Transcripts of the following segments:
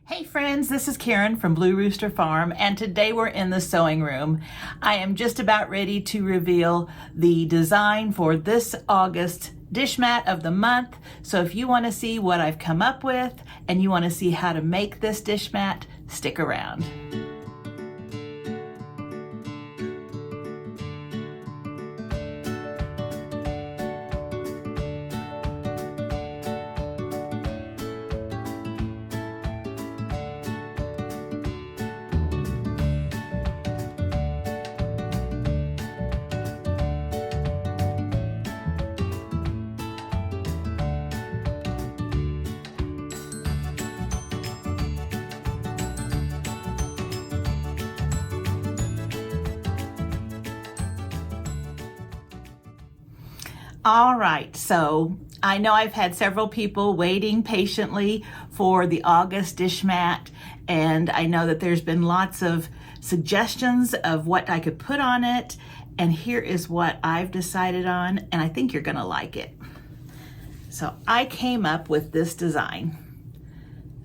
Hey friends, this is Karen from Blue Rooster Farm, and today we're in the sewing room. I am just about ready to reveal the design for this August dish mat of the month. So if you want to see what I've come up with and you want to see how to make this dish mat, stick around. All right, so I know I've had several people waiting patiently for the August dish mat, and I know that there's been lots of suggestions of what I could put on it, and here is what I've decided on, and I think you're gonna like it. So I came up with this design.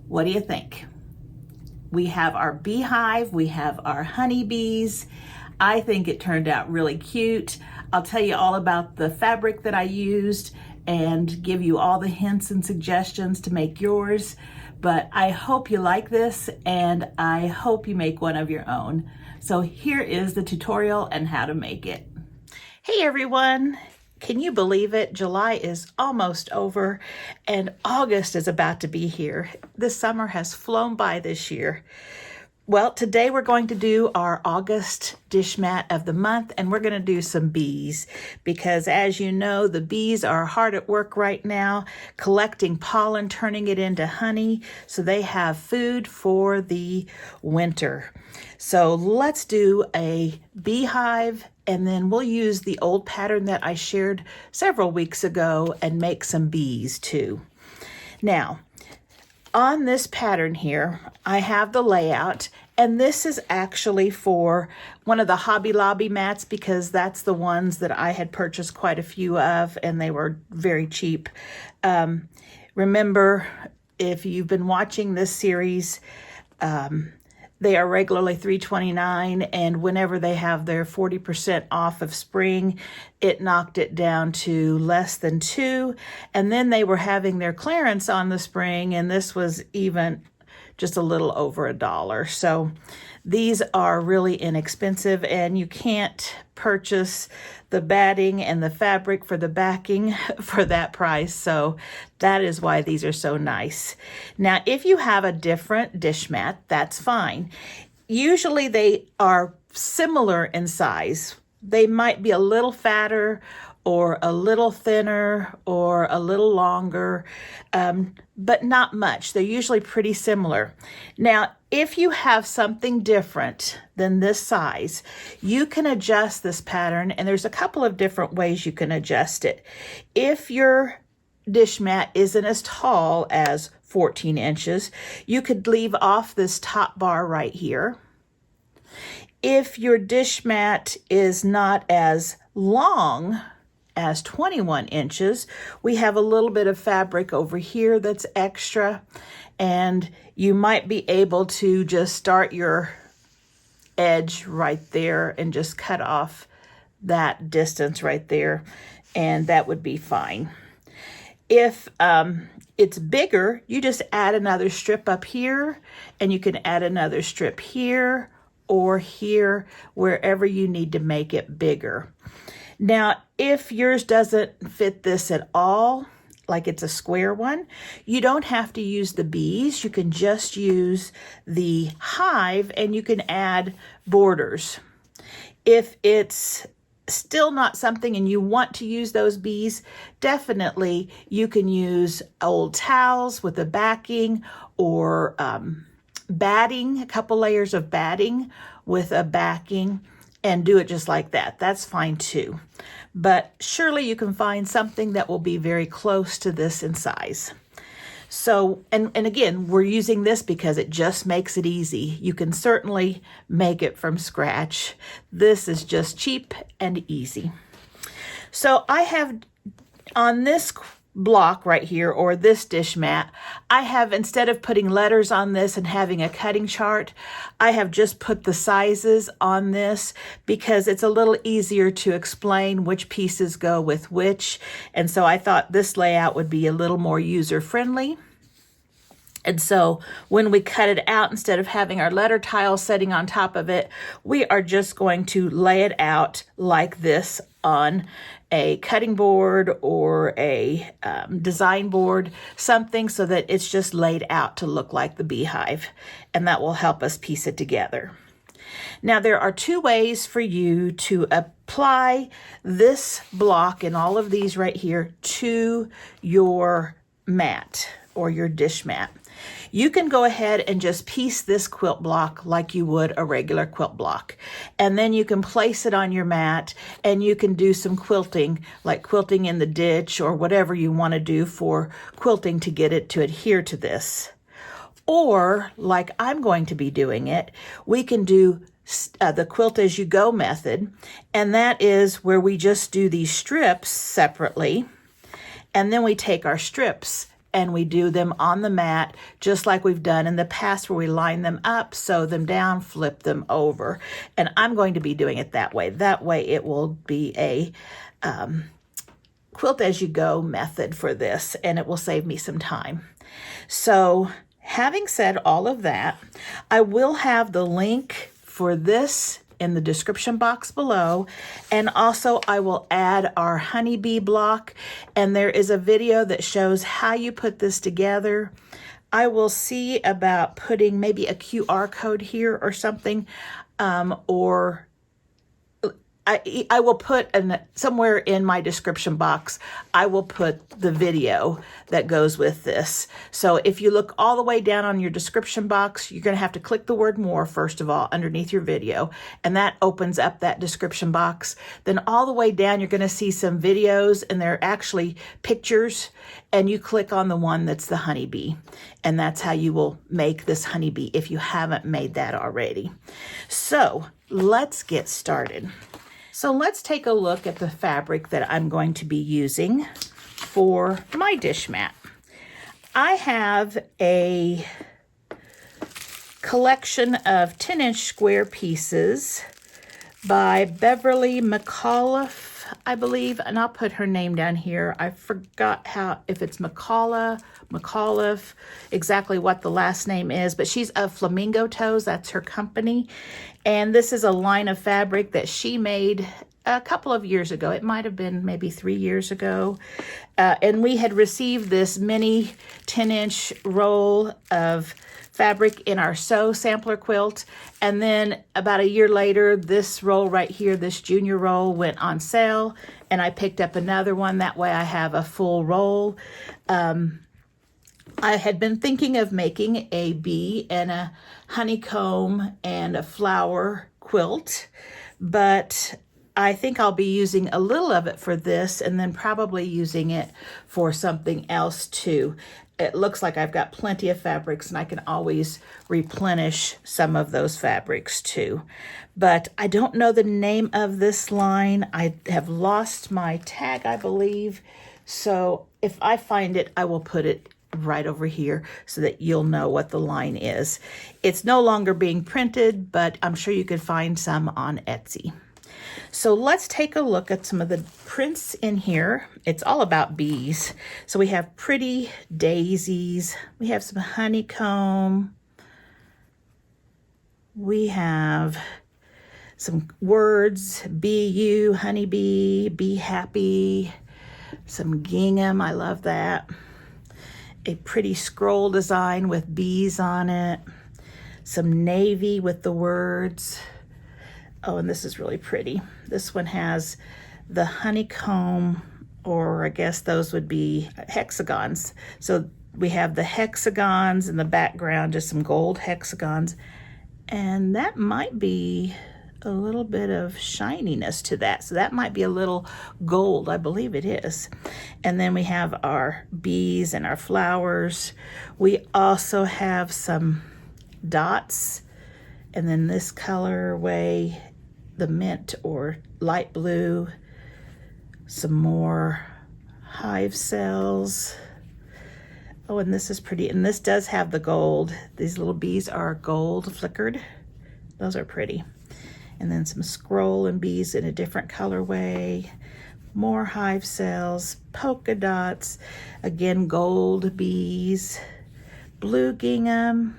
What do you think? We have our beehive, we have our honeybees. I think it turned out really cute. I'll tell you all about the fabric that I used and give you all the hints and suggestions to make yours. But I hope you like this, and I hope you make one of your own. So here is the tutorial and how to make it. Hey everyone, can you believe it? July is almost over and August is about to be here. This summer has flown by this year. Well, today we're going to do our August dish mat of the month, and we're going to do some bees because, as you know, the bees are hard at work right now collecting pollen, turning it into honey, so they have food for the winter. So let's do a beehive, and then we'll use the old pattern that I shared several weeks ago and make some bees too. Now, on this pattern here, I have the layout, and this is actually for one of the Hobby Lobby mats because that's the ones that I had purchased quite a few of, and they were very cheap. Remember, if you've been watching this series, they are regularly $3.29, and whenever they have their 40% off of spring, it knocked it down to less than $2. And then they were having their clearance on the spring, and this was even just a little over $1. So these are really inexpensive, and you can't purchase the batting and the fabric for the backing for that price. So that is why these are so nice. Now, if you have a different dish mat, that's fine. Usually they are similar in size. They might be a little fatter or a little thinner or a little longer, but not much. They're usually pretty similar. Now, if you have something different than this size, you can adjust this pattern, and there's a couple of different ways you can adjust it. If your dish mat isn't as tall as 14 inches, you could leave off this top bar right here. If your dish mat is not as long as 21 inches, we have a little bit of fabric over here that's extra, and you might be able to just start your edge right there and just cut off that distance right there, and that would be fine. If it's bigger, you just add another strip up here, and you can add another strip here or here, wherever you need to make it bigger. Now, if yours doesn't fit this at all, like it's a square one, you don't have to use the bees. You can just use the hive, and you can add borders. If it's still not something and you want to use those bees, definitely you can use old towels with a backing, or batting, a couple layers of batting with a backing, and do it just like that. That's fine too. But surely you can find something that will be very close to this in size. So, and again, we're using this because it just makes it easy. You can certainly make it from scratch. This is just cheap and easy. So I have on this block right here, or this dish mat, I have, instead of putting letters on this and having a cutting chart, I have just put the sizes on this because it's a little easier to explain which pieces go with which. And so I thought this layout would be a little more user-friendly. And so when we cut it out, instead of having our letter tile sitting on top of it, we are just going to lay it out like this on a cutting board or a design board, something so that it's just laid out to look like the beehive, and that will help us piece it together. Now, there are two ways for you to apply this block and all of these right here to your mat or your dish mat. You can go ahead and just piece this quilt block like you would a regular quilt block. And then you can place it on your mat and you can do some quilting, like quilting in the ditch or whatever you want to do for quilting to get it to adhere to this. Or, like I'm going to be doing it, we can do the Quilt-As-You-Go method, and that is where we just do these strips separately, and then we take our strips and we do them on the mat just like we've done in the past, where we line them up, sew them down, flip them over. And I'm going to be doing it that way. That way it will be a Quilt-As-You-Go method for this, and it will save me some time. So having said all of that, I will have the link for this in the description box below, and also I will add our honeybee block, and there is a video that shows how you put this together. I will see about putting maybe a QR code here or something, or I will put somewhere in my description box, I will put the video that goes with this. So if you look all the way down on your description box, you're going to have to click the word more, first of all, underneath your video, and that opens up that description box. Then all the way down, you're going to see some videos, and they're actually pictures, and you click on the one that's the honeybee, and that's how you will make this honeybee if you haven't made that already. So let's get started. So let's take a look at the fabric that I'm going to be using for my dish mat. I have a collection of 10-inch square pieces by Beverly McAuliffe, I believe, and I'll put her name down here. I forgot if it's McAuliffe, exactly what the last name is, but she's of Flamingo Toes, that's her company. And this is a line of fabric that she made a couple of years ago. It might have been maybe 3 years ago. And we had received this mini 10-inch roll of fabric in our sew sampler quilt. And then about a year later, this roll right here, this junior roll, went on sale. And I picked up another one. That way I have a full roll. I had been thinking of making a bee and a honeycomb and a flower quilt, but I think I'll be using a little of it for this and then probably using it for something else too. It looks like I've got plenty of fabrics and I can always replenish some of those fabrics too. But I don't know the name of this line. I have lost my tag, I believe. So if I find it, I will put it right over here so that you'll know what the line is. It's no longer being printed, but I'm sure you could find some on Etsy. So let's take a look at some of the prints in here. It's all about bees. So we have pretty daisies. We have some honeycomb. We have some words, be you, honeybee, be happy. Some gingham, I love that. A pretty scroll design with bees on it. Some navy with the words. Oh, and this is really pretty. This one has the honeycomb, or I guess those would be hexagons. So we have the hexagons in the background, just some gold hexagons. And that might be a little bit of shininess to that. So that might be a little gold, I believe it is. And then we have our bees and our flowers. We also have some dots. And then this colorway, the mint or light blue, some more hive cells. Oh, and this is pretty, and this does have the gold. These little bees are gold flickered. Those are pretty. And then some scroll and bees in a different colorway. More hive cells, polka dots, again gold bees, blue gingham,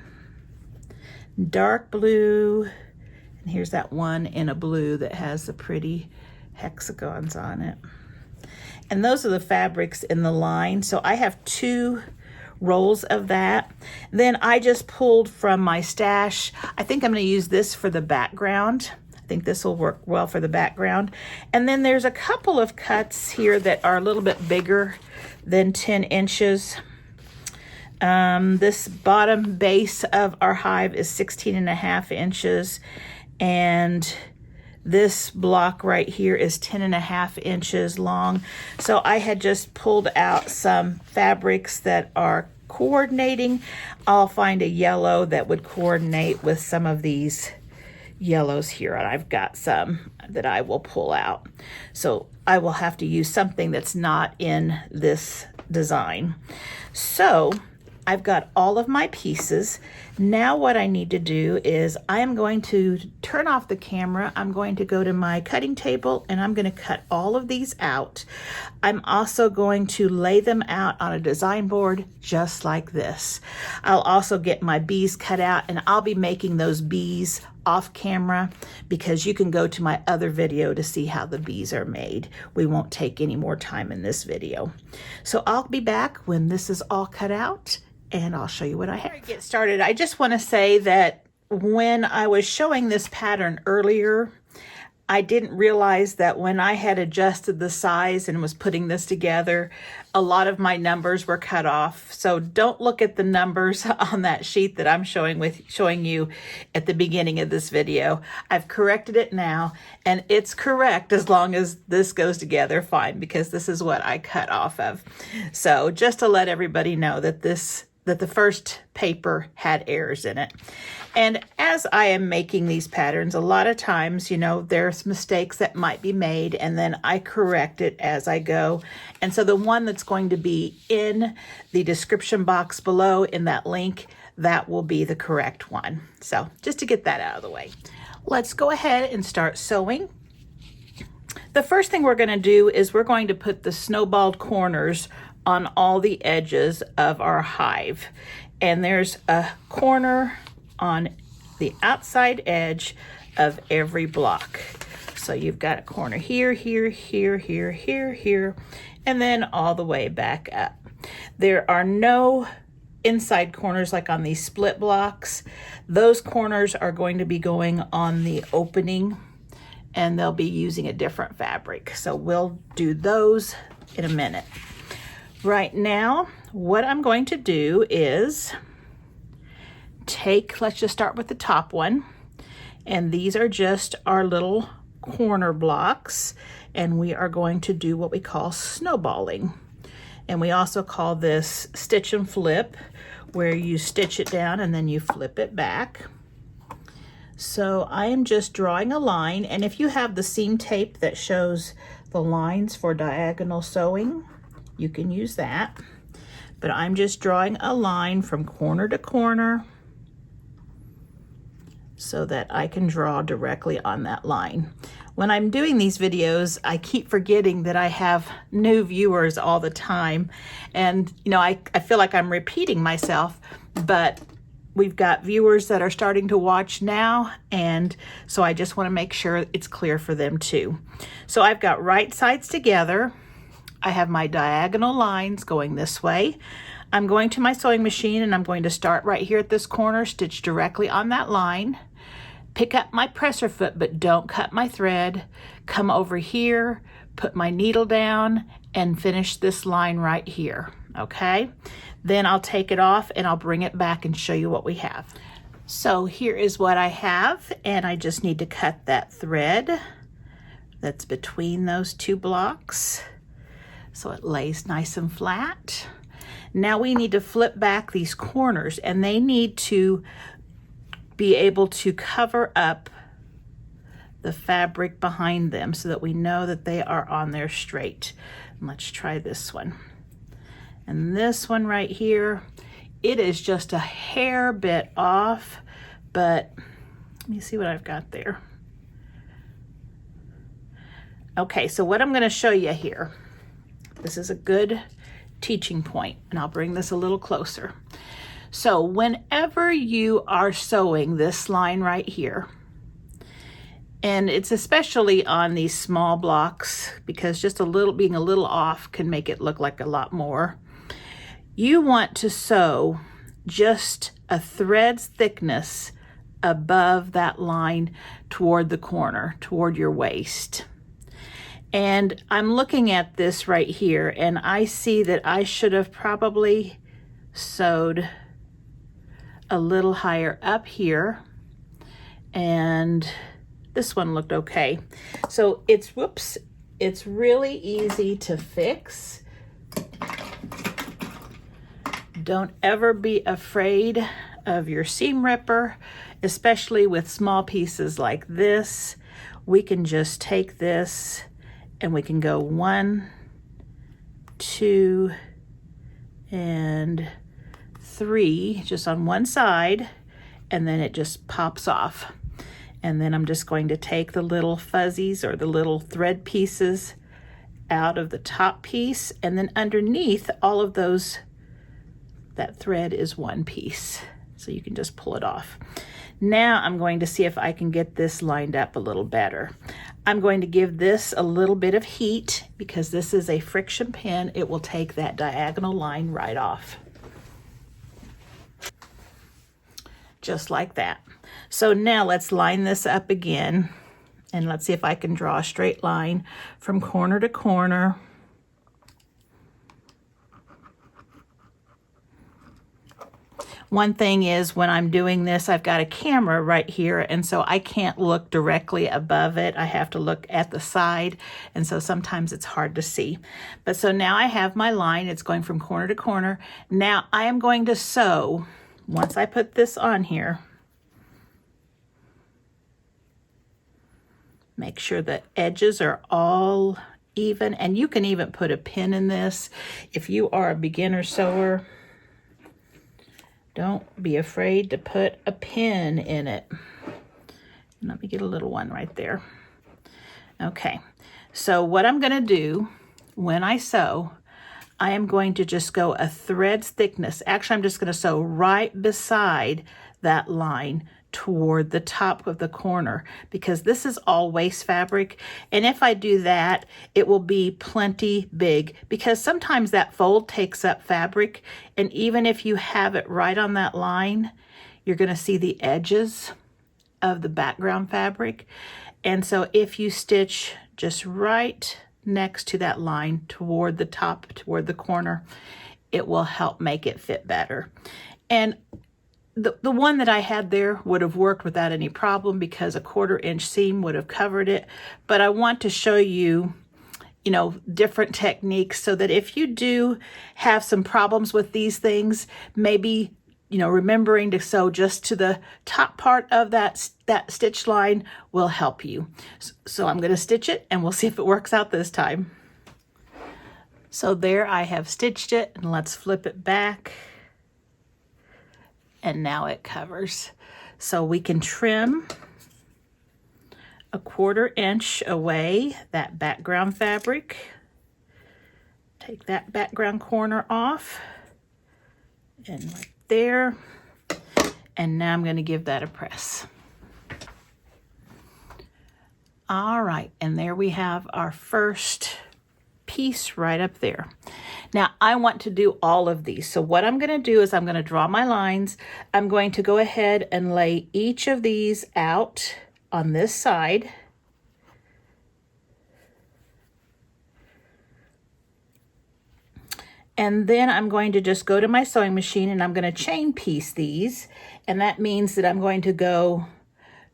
dark blue, and here's that one in a blue that has the pretty hexagons on it. And those are the fabrics in the line. So I have 2 rolls of that. Then I just pulled from my stash. I think I'm going to use this for the background. I think this will work well for the background. And then there's a couple of cuts here that are a little bit bigger than 10 inches. This bottom base of our hive is 16.5 inches, and this block right here is 10.5 inches long. So I had just pulled out some fabrics that are coordinating. I'll find a yellow that would coordinate with some of these yellows here, and I've got some that I will pull out. So I will have to use something that's not in this design. So I've got all of my pieces. Now what I need to do is I am going to turn off the camera. I'm going to go to my cutting table and I'm going to cut all of these out. I'm also going to lay them out on a design board just like this. I'll also get my bees cut out, and I'll be making those bees off camera because you can go to my other video to see how the bees are made. We won't take any more time in this video. So I'll be back when this is all cut out, and I'll show you what I have. Before I get started, I just want to say that when I was showing this pattern earlier, I didn't realize that when I had adjusted the size and was putting this together, a lot of my numbers were cut off. So don't look at the numbers on that sheet that I'm showing you at the beginning of this video. I've corrected it now, and it's correct as long as this goes together fine, because this is what I cut off of. So just to let everybody know that the first paper had errors in it. And as I am making these patterns, a lot of times, you know, there's mistakes that might be made, and then I correct it as I go. And so the one that's going to be in the description box below in that link, that will be the correct one. So just to get that out of the way, let's go ahead and start sewing. The first thing we're going to do is we're going to put the snowballed corners on all the edges of our hive. And there's a corner on the outside edge of every block. So you've got a corner here, here, here, here, here, here, and then all the way back up. There are no inside corners like on these split blocks. Those corners are going to be going on the opening, and they'll be using a different fabric. So we'll do those in a minute. Right now, what I'm going to do is let's just start with the top one. And these are just our little corner blocks. And we are going to do what we call snowballing. And we also call this stitch and flip, where you stitch it down and then you flip it back. So I am just drawing a line. And if you have the seam tape that shows the lines for diagonal sewing, you can use that. But I'm just drawing a line from corner to corner so that I can draw directly on that line. When I'm doing these videos, I keep forgetting that I have new viewers all the time. And you know, I feel like I'm repeating myself, but we've got viewers that are starting to watch now, and so I just want to make sure it's clear for them too. So I've got right sides together. I have my diagonal lines going this way. I'm going to my sewing machine, and I'm going to start right here at this corner, stitch directly on that line, pick up my presser foot, but don't cut my thread, come over here, put my needle down, and finish this line right here, okay? Then I'll take it off and I'll bring it back and show you what we have. So here is what I have, and I just need to cut that thread that's between those two blocks so it lays nice and flat. Now we need to flip back these corners, and they need to be able to cover up the fabric behind them so that we know that they are on there straight. Let's try this one. And this one right here, it is just a hair bit off, but let me see what I've got there. Okay, so what I'm going to show you here, this is a good teaching point, and I'll bring this a little closer. So whenever you are sewing this line right here, and it's especially on these small blocks, because just being a little off can make it look like a lot more, you want to sew just a thread's thickness above that line toward the corner, toward your waist. And I'm looking at this right here, and I see that I should have probably sewed a little higher up here, and this one looked okay. So it's really easy to fix. Don't ever be afraid of your seam ripper, especially with small pieces like this. We can just take this and we can go 1, 2, and 3 just on one side, and then it just pops off. And then I'm just going to take the little fuzzies or the little thread pieces out of the top piece, and then underneath all of those, that thread is one piece. So you can just pull it off. Now I'm going to see if I can get this lined up a little better. I'm going to give this a little bit of heat because this is a friction pin. It will take that diagonal line right off. Just like that. So now let's line this up again, and let's see if I can draw a straight line from corner to corner. One thing is, when I'm doing this, I've got a camera right here, and so I can't look directly above it. I have to look at the side, and so sometimes it's hard to see. But so now I have my line. It's going from corner to corner. Now I am going to sew, once I put this on here, make sure the edges are all even, and you can even put a pin in this if you are a beginner sewer. Don't be afraid to put a pin in it. Let me get a little one right there. Okay, so what I'm going to do when I sew, I am going to just go a thread's thickness. Actually, I'm just going to sew right beside that line toward the top of the corner, because this is all waste fabric, and if I do that, it will be plenty big, because sometimes that fold takes up fabric, and even if you have it right on that line, you're going to see the edges of the background fabric. And so if you stitch just right next to that line toward the top, toward the corner, it will help make it fit better. And the one that I had there would have worked without any problem, because a 1/4 inch seam would have covered it. But I want to show you, different techniques, so that if you do have some problems with these things, maybe, remembering to sew just to the top part of that stitch line will help you. So I'm going to stitch it, and we'll see if it works out this time. So there I have stitched it, and let's flip it back. And now it covers. So we can trim a 1/4 inch away that background fabric. Take that background corner off, and right there. And now I'm going to give that a press. All right, and there we have our first piece right up there. Now I want to do all of these. So what I'm going to do is I'm going to draw my lines. I'm going to go ahead and lay each of these out on this side. And then I'm going to just go to my sewing machine, and I'm going to chain piece these. And that means that I'm going to go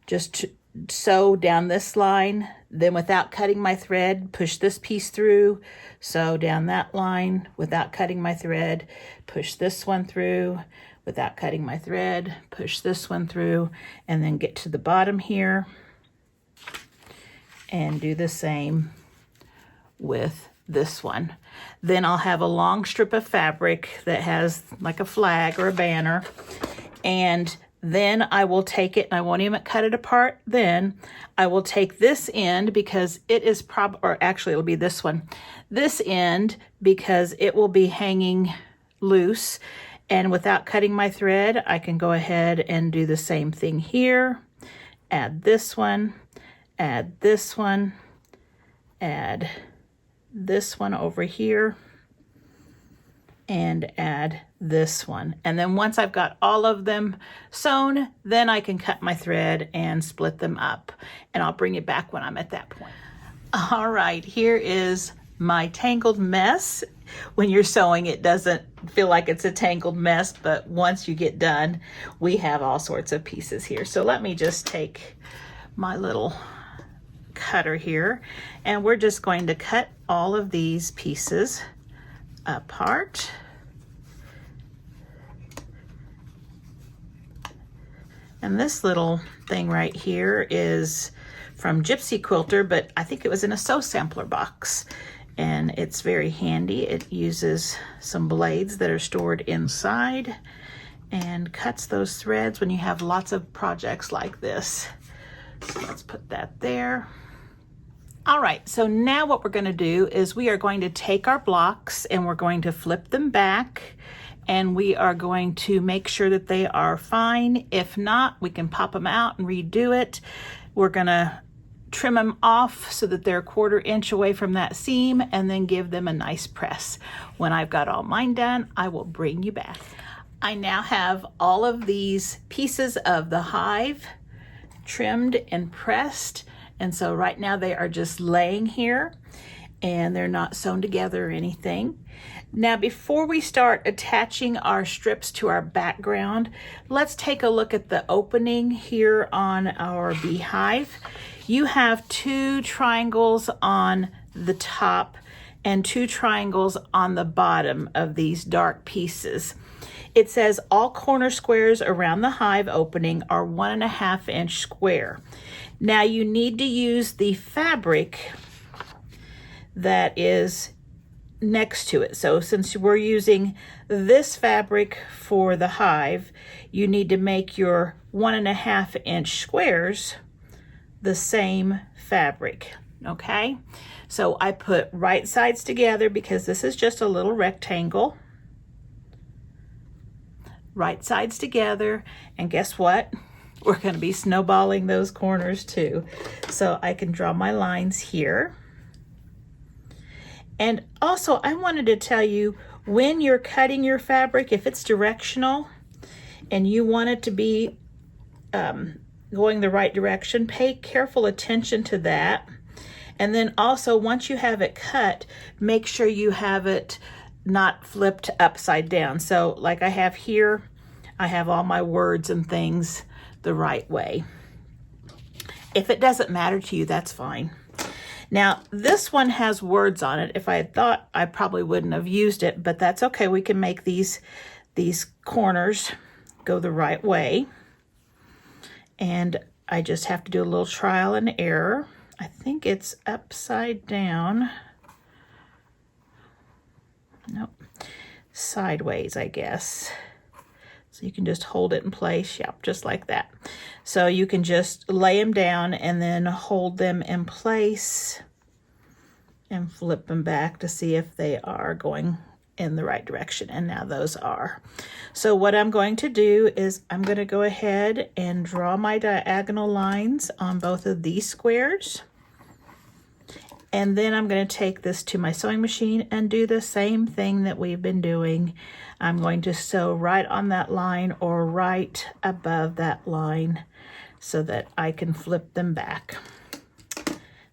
just sew down this line, then without cutting my thread, push this piece through, sew down that line without cutting my thread, push this one through without cutting my thread, push this one through, and then get to the bottom here and do the same with this one. Then I'll have a long strip of fabric that has like a flag or a banner, and then I will take it, and I won't even cut it apart. Then I will take this end, because it is or actually it'll be this one, this end, because it will be hanging loose, and without cutting my thread, I can go ahead and do the same thing here. Add this one, add this one, add this one over here, and add this one. And then once I've got all of them sewn, then I can cut my thread and split them up, and I'll bring you back when I'm at that point. All right, here is my tangled mess. When you're sewing, it doesn't feel like it's a tangled mess, but once you get done, we have all sorts of pieces here. So let me just take my little cutter here, and we're just going to cut all of these pieces apart. And this little thing right here is from Gypsy Quilter, but I think it was in a sew sampler box, and it's very handy. It uses some blades that are stored inside and cuts those threads when you have lots of projects like this. So let's put that there. All right, so now what we're going to do is we are going to take our blocks and we're going to flip them back, and we are going to make sure that they are fine. If not, we can pop them out and redo it. We're going to trim them off so that they're 1/4 inch away from that seam, and then give them a nice press. When I've got all mine done, I will bring you back. I now have all of these pieces of the hive trimmed and pressed, and so right now they are just laying here, and they're not sewn together or anything. Now, before we start attaching our strips to our background, let's take a look at the opening here on our beehive. You have 2 triangles on the top and 2 triangles on the bottom of these dark pieces. It says all corner squares around the hive opening are 1.5 inch square. Now you need to use the fabric that is next to it. So since we're using this fabric for the hive, you need to make your 1.5 inch squares the same fabric. Okay, so I put right sides together because this is just a little rectangle. Right sides together, and guess what? We're going to be snowballing those corners too. So I can draw my lines here. And also, I wanted to tell you, when you're cutting your fabric, if it's directional and you want it to be going the right direction, pay careful attention to that. And then also, once you have it cut, make sure you have it not flipped upside down. So like I have here, I have all my words and things the right way. If it doesn't matter to you, that's fine. Now, this one has words on it. If I had thought, I probably wouldn't have used it, but that's okay. We can make these corners go the right way. And I just have to do a little trial and error. I think it's upside down. Nope, sideways, I guess. So you can just hold it in place, yep, just like that. So you can just lay them down and then hold them in place and flip them back to see if they are going in the right direction. And now those are. So what I'm going to do is I'm going to go ahead and draw my diagonal lines on both of these squares. And then I'm going to take this to my sewing machine and do the same thing that we've been doing. I'm going to sew right on that line or right above that line so that I can flip them back.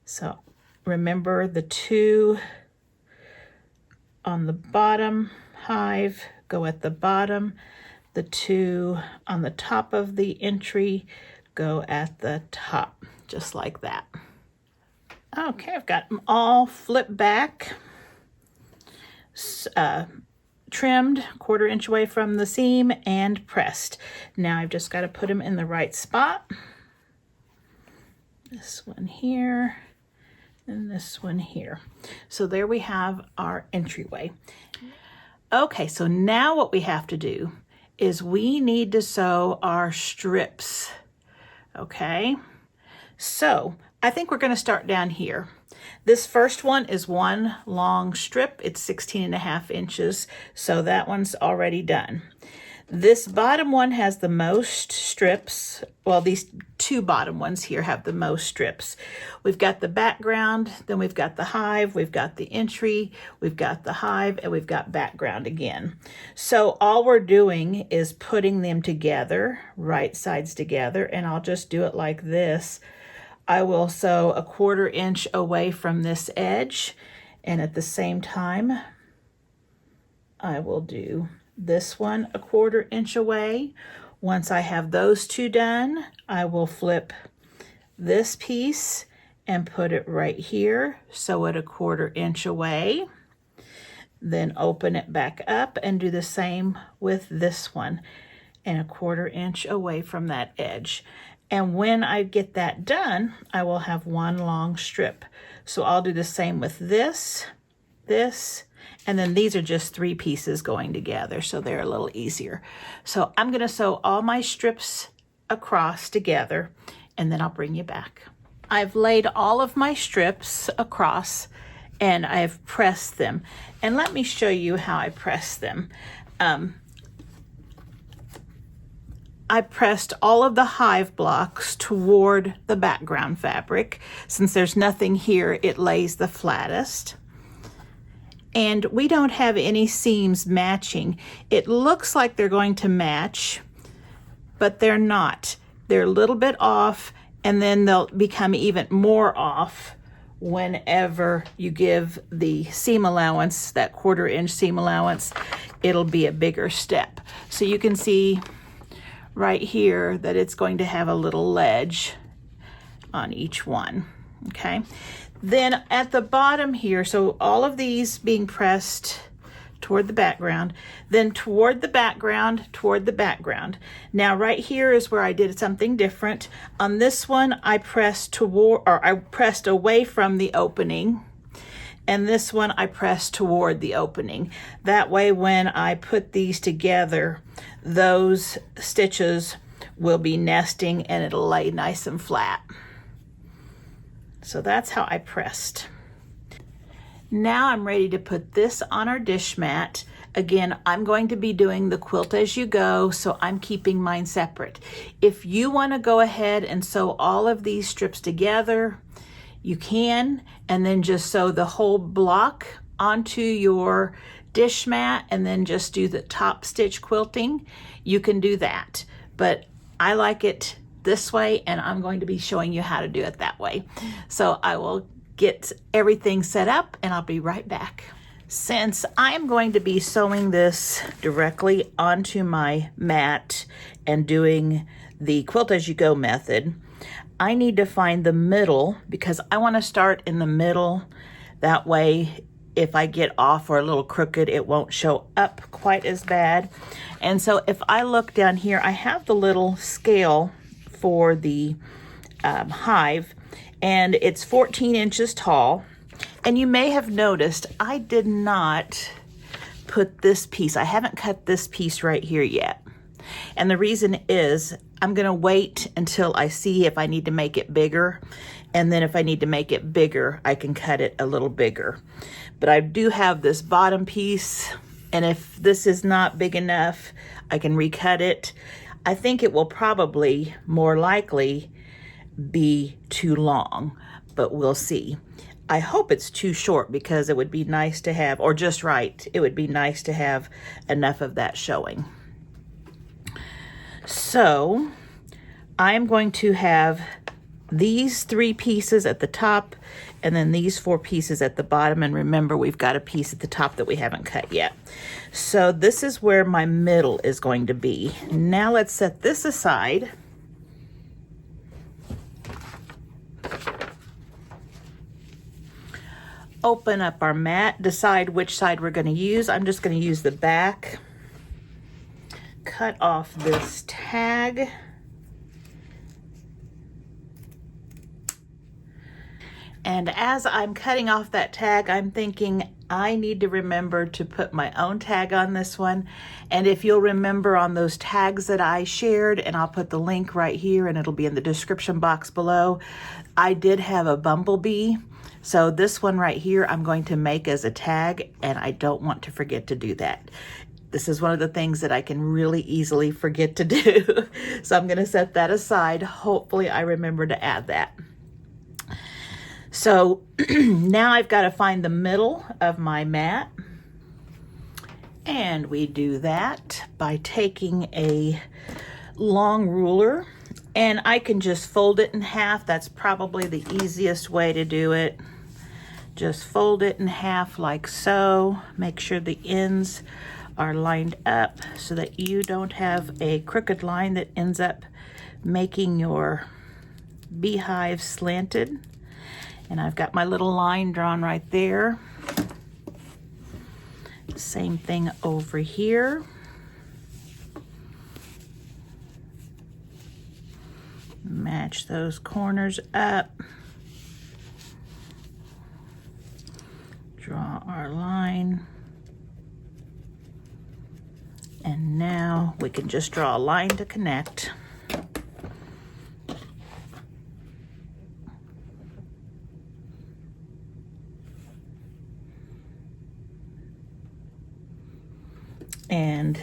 So remember, the 2 on the bottom hive go at the bottom. The 2 on the top of the entry go at the top, just like that. Okay, I've got them all flipped back, trimmed 1/4 inch away from the seam, and pressed. Now I've just got to put them in the right spot. This one here, and this one here. So there we have our entryway. Okay, so now what we have to do is we need to sew our strips. Okay, so I think we're going to start down here. This first one is one long strip. It's 16.5 inches, so that one's already done. This bottom one has the most strips. Well, these two bottom ones here have the most strips. We've got the background, then we've got the hive, we've got the entry, we've got the hive, and we've got background again. So all we're doing is putting them together, right sides together, and I'll just do it like this. I will sew 1/4 inch away from this edge, and at the same time, I will do this one 1/4 inch away. Once I have those two done, I will flip this piece and put it right here, sew it 1/4 inch away, then open it back up and do the same with this one and 1/4 inch away from that edge. And when I get that done, I will have one long strip. So I'll do the same with this, and then these are just 3 pieces going together, so they're a little easier. So I'm gonna sew all my strips across together, and then I'll bring you back. I've laid all of my strips across, and I've pressed them. And let me show you how I press them. I pressed all of the hive blocks toward the background fabric. Since there's nothing here, it lays the flattest. And we don't have any seams matching. It looks like they're going to match, but they're not. They're a little bit off, and then they'll become even more off whenever you give the seam allowance, that 1/4 inch seam allowance. It'll be a bigger step. So you can see right here that it's going to have a little ledge on each one, okay? Then at the bottom here, so all of these being pressed toward the background, then toward the background, toward the background. Now right here is where I did something different. On this one, I pressed away from the opening, and this one I pressed toward the opening. That way when I put these together, those stitches will be nesting and it'll lay nice and flat. So that's how I pressed. Now I'm ready to put this on our dish mat. Again, I'm going to be doing the Quilt-As-You-Go, so I'm keeping mine separate. If you want to go ahead and sew all of these strips together, you can, and then just sew the whole block onto your dish mat and then just do the top stitch quilting. You can do that, but I like it this way, and I'm going to be showing you how to do it that way. So I will get everything set up and I'll be right back. Since I am going to be sewing this directly onto my mat and doing the Quilt-As-You-Go method, I need to find the middle because I want to start in the middle. That way, if I get off or a little crooked, it won't show up quite as bad. And so if I look down here, I have the little scale for the hive, and it's 14 inches tall. And you may have noticed I did not put this piece, I haven't cut this piece right here yet. And the reason is I'm gonna wait until I see if I need to make it bigger, and then if I need to make it bigger, I can cut it a little bigger. But I do have this bottom piece, and if this is not big enough, I can recut it. I think it will probably more likely be too long, but we'll see. I hope it's too short because it would be nice to have, or just right, it would be nice to have enough of that showing. So I'm going to have these 3 pieces at the top and then these 4 pieces at the bottom. And remember, we've got a piece at the top that we haven't cut yet. So this is where my middle is going to be. Now let's set this aside. Open up our mat, decide which side we're going to use. I'm just going to use the back. Cut off this tag. And as I'm cutting off that tag, I'm thinking I need to remember to put my own tag on this one. And if you'll remember on those tags that I shared, and I'll put the link right here and it'll be in the description box below, I did have a bumblebee. So this one right here, I'm going to make as a tag, and I don't want to forget to do that. This is one of the things that I can really easily forget to do. So I'm gonna set that aside. Hopefully I remember to add that. So now I've got to find the middle of my mat, and we do that by taking a long ruler, and I can just fold it in half. That's probably the easiest way to do it. Just fold it in half like so. Make sure the ends are lined up so that you don't have a crooked line that ends up making your beehive slanted. And I've got my little line drawn right there. Same thing over here. Match those corners up. Draw our line. And now we can just draw a line to connect. And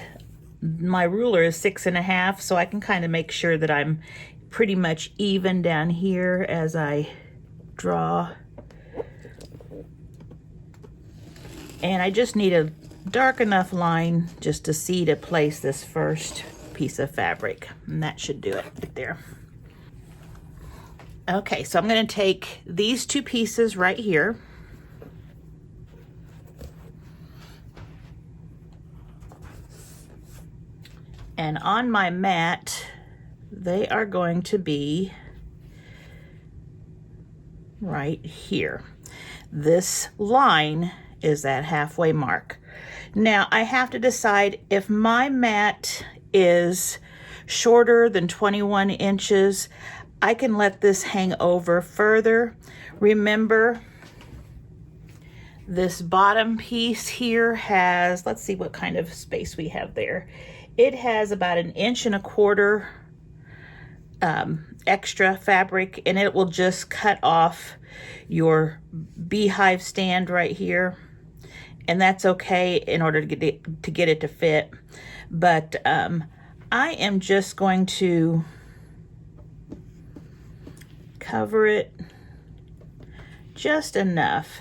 my ruler is 6.5, so I can kind of make sure that I'm pretty much even down here as I draw. And I just need a dark enough line just to see to place this first piece of fabric, and that should do it right there. Okay, so I'm going to take these two pieces right here, and on my mat they are going to be right here. This line is that halfway mark. Now I have to decide if my mat is shorter than 21 inches, I can let this hang over further. Remember, this bottom piece here has, let's see what kind of space we have there. It has about 1.25 inches extra fabric, and it will just cut off your beehive stand right here. And that's okay in order to get it to fit. But I am just going to cover it just enough.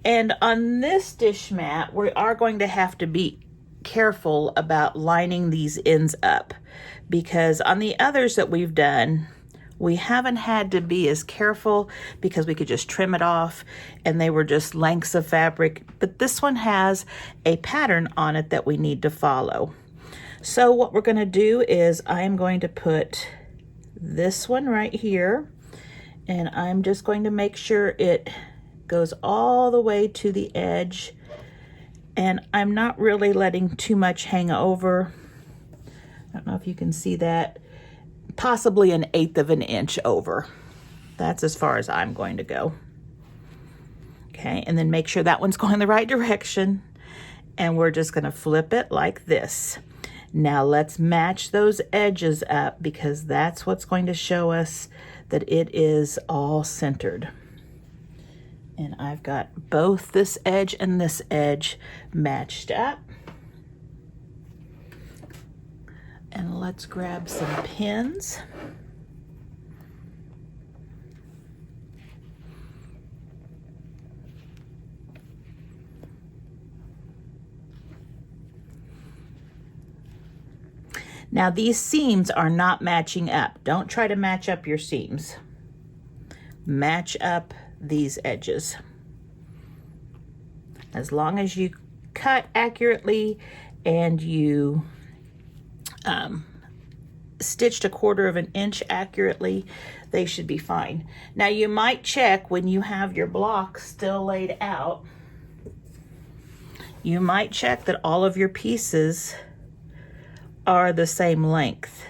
And on this dish mat, we are going to have to be careful about lining these ends up, because on the others that we've done, we haven't had to be as careful because we could just trim it off and they were just lengths of fabric. But this one has a pattern on it that we need to follow. So what we're going to do is I am going to put this one right here, and I'm just going to make sure it goes all the way to the edge, and I'm not really letting too much hang over. I don't know if you can see that. Possibly 1/8 of an inch over. That's as far as I'm going to go. Okay, and then make sure that one's going the right direction, and we're just going to flip it like this. Now let's match those edges up, because that's what's going to show us that it is all centered. And I've got both this edge and this edge matched up. And let's grab some pins. Now these seams are not matching up. Don't try to match up your seams. Match up these edges. As long as you cut accurately and you stitched 1/4 inch accurately, they should be fine. Now you might check when you have your blocks still laid out. You might check that all of your pieces are the same length.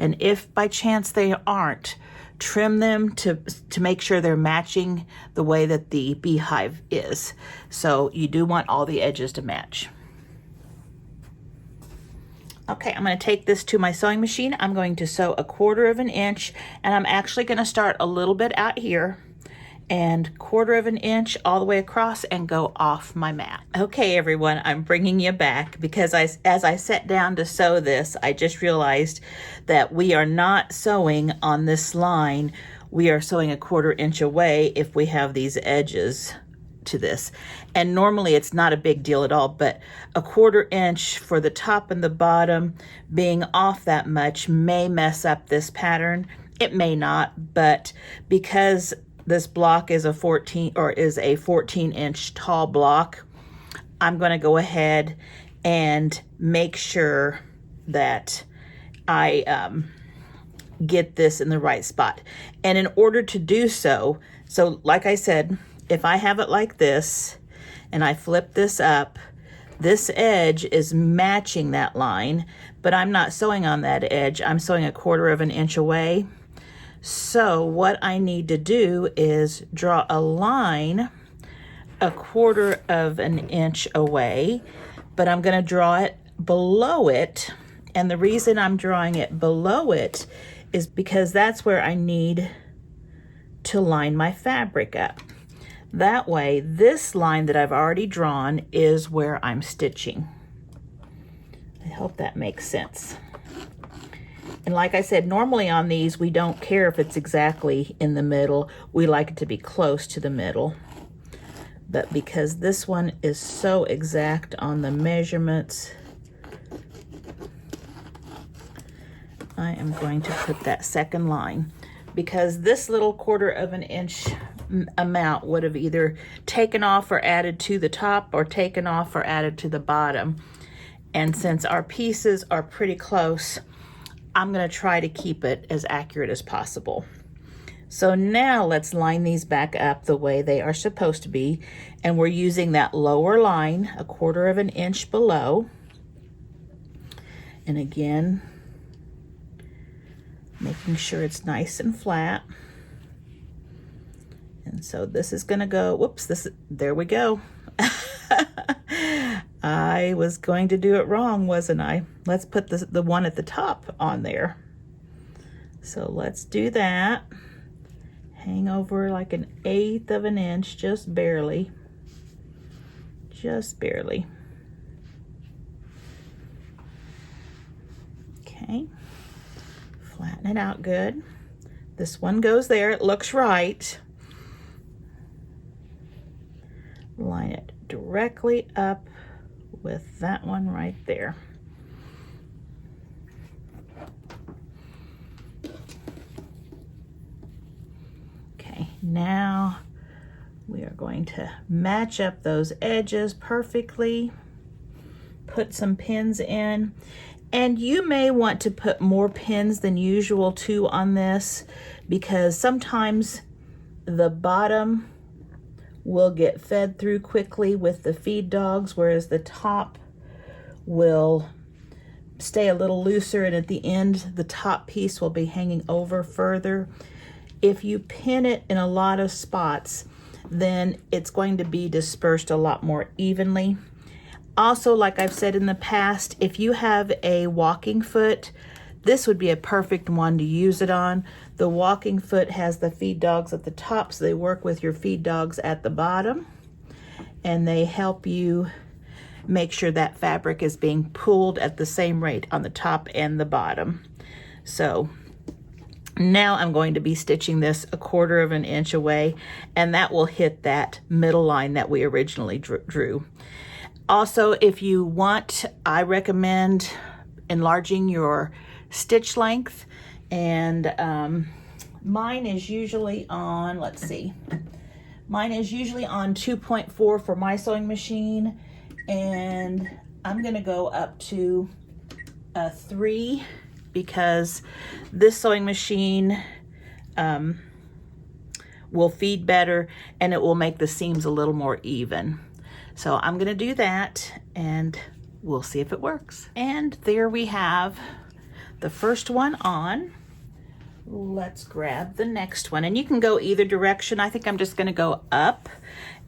And if by chance they aren't, trim them to make sure they're matching the way that the beehive is. So you do want all the edges to match. Okay, I'm going to take this to my sewing machine. I'm going to sew 1/4 inch, and I'm actually going to start a little bit out here and 1/4 inch all the way across and go off my mat. Okay, everyone, I'm bringing you back because as I sat down to sew this, I just realized that we are not sewing on this line. We are sewing 1/4 inch away if we have these edges to this. And normally it's not a big deal at all, but 1/4 inch for the top and the bottom being off that much may mess up this pattern. It may not, but because this block is a 14 inch tall block, I'm going to go ahead and make sure that I get this in the right spot. And in order to do so like I said, if I have it like this and I flip this up, this edge is matching that line, but I'm not sewing on that edge. I'm sewing 1/4 inch away. So what I need to do is draw a line 1/4 inch away, but I'm going to draw it below it. And the reason I'm drawing it below it is because that's where I need to line my fabric up. That way, this line that I've already drawn is where I'm stitching. I hope that makes sense. And like I said, normally on these, we don't care if it's exactly in the middle. We like it to be close to the middle. But because this one is so exact on the measurements, I am going to put that second line, because this little 1/4 inch amount would have either taken off or added to the top, or taken off or added to the bottom. And since our pieces are pretty close, I'm going to try to keep it as accurate as possible. So now let's line these back up the way they are supposed to be. And we're using that lower line 1/4 inch below. And again, making sure it's nice and flat. And so this is going to go, whoops, there we go. I was going to do it wrong, wasn't I? Let's put the one at the top on there. So let's do that. Hang over like 1/8 inch, just barely. Just barely. Okay. Flatten it out good. This one goes there, it looks right. Line it directly up with that one right there. Okay, now we are going to match up those edges perfectly. Put some pins in. And you may want to put more pins than usual too on this, because sometimes the bottom will get fed through quickly with the feed dogs, whereas the top will stay a little looser, and at the end the top piece will be hanging over further. If you pin it in a lot of spots, then it's going to be dispersed a lot more evenly. Also, like I've said in the past, if you have a walking foot, this would be a perfect one to use it on. The walking foot has the feed dogs at the top, so they work with your feed dogs at the bottom, and they help you make sure that fabric is being pulled at the same rate on the top and the bottom. So now I'm going to be stitching this 1/4 inch away, and that will hit that middle line that we originally drew. Also, if you want, I recommend enlarging your stitch length, and mine is usually on, let's see, mine is usually on 2.4 for my sewing machine, and I'm gonna go up to 3 because this sewing machine will feed better, and it will make the seams a little more even. So I'm gonna do that, and we'll see if it works. And there we have the first one on. Let's grab the next one, and you can go either direction. I think I'm just going to go up,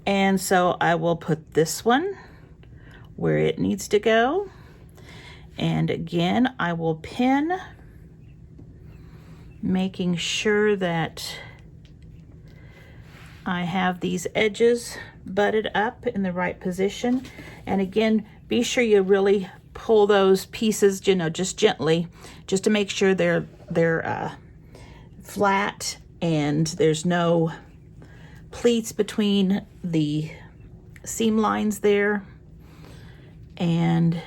and so I will put this one where it needs to go, and again I will pin, making sure that I have these edges butted up in the right position. And again, be sure you really pull those pieces, you know, just gently, just to make sure they're flat and there's no pleats between the seam lines there. And